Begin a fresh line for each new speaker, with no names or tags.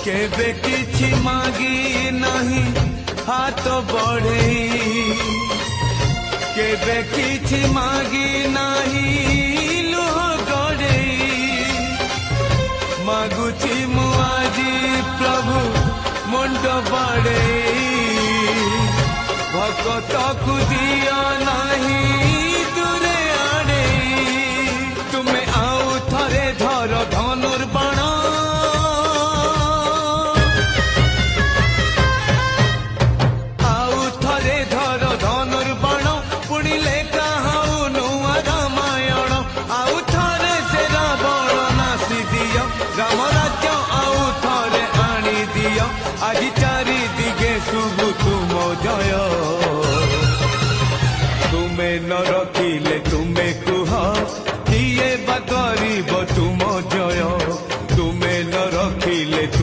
केबे किछि मागी नहीं हाथ बढ़े केबे किछि मागी नहीं लुह गड़े मागुछि मु आजी प्रभु मुंड बड़े भगत को दिया नहीं दूरे आड़े तुम्हें आउ थरे धर धनुर्बाण आउ थरे धर धनुर्बाण पुणी लेखा हाउ नुआ रामायण आउ थरे से रावण नासी दियो राम राज्य आउ थरे आनी दियो आज चारि दिगे शुभु तुम जय तुमे न रखिले तुमे कुह किए बा गरीब तुम जय तुमे न रखिले